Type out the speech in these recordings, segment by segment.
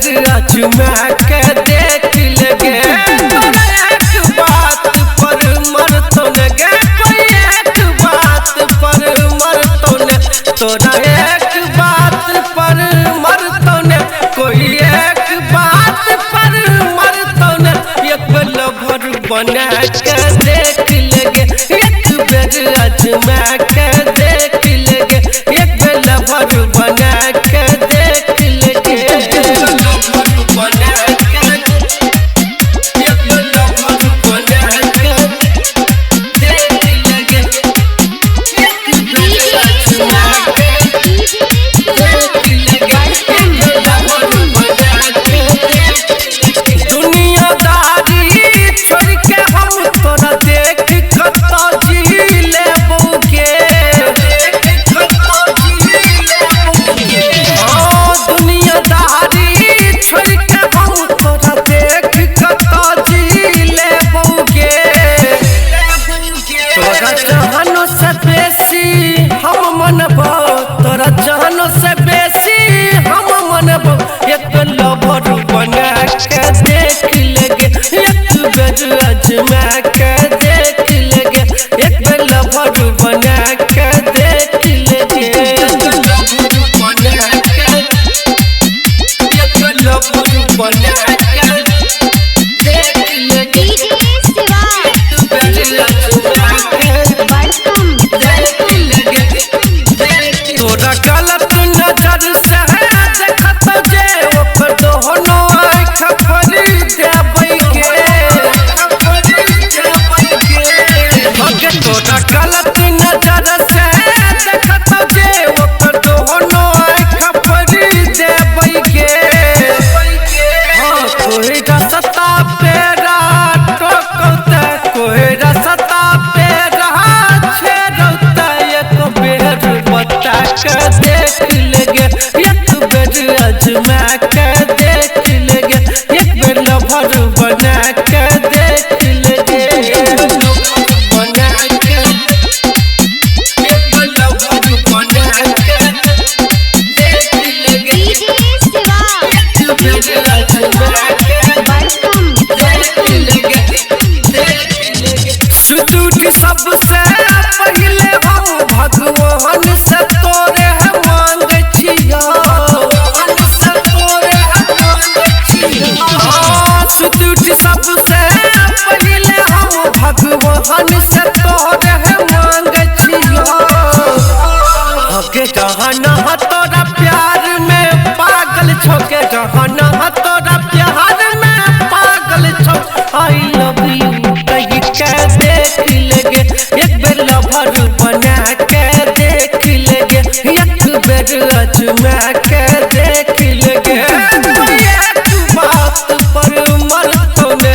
बेर आजमा के देख लगे एक बात पर मरतो न गे कोई एक बात पर मरतो न तोरा एक बात पर मरतो न कोई एक बात पर मरतो न एक लवर बना के देख लगे एक बेर आजमा के देख लगे एक लवर बना के देख लगे तोरा जानो से बेसी हम मनबो एक लवर बना के देख लगे एक बेर आजमा के देख लगे एक लवर बना के देख लगे एक लवर बना के देख लगे तोरा गलत नजर से देखत जे ओकर दोनों आँख फरी देबै के तोरा गलत नजर से देखत जे ओकर दोनों आँख फरी देबै के कोई रस्ता पे टोकते कोई रस्ता पे छेड़ते एक बेर बता के देख लगे एक बेर आजमा के देख लगे एक बेर लवर बना के देख लगे बना के एक लवर बना के देख लगे एक बेर आजमा के सुदूठ सबसे पहले हम भगवान से तोरे मांग छिया सुदूठ सबसे पहले हम भगवान से तोरे मांग छिया जहाना तोरा प्यार में पागल छोके जहाना तोरा प्यार में पागल छो आई लव यू कही के देख लगे एक बेर लवर बना के देख लगे एक बेर आजमा के देख लगे एक बात पर मरतो न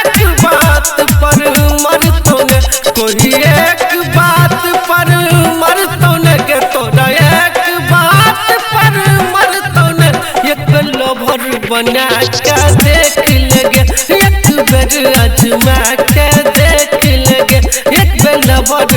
एक बात पर मरतो न कोई एक बात पर मरतो न के तोरा एक बात पर मरतो न एक लवर बना के देख लगे एक बेर आजमा के देख लगे एक बेर लवर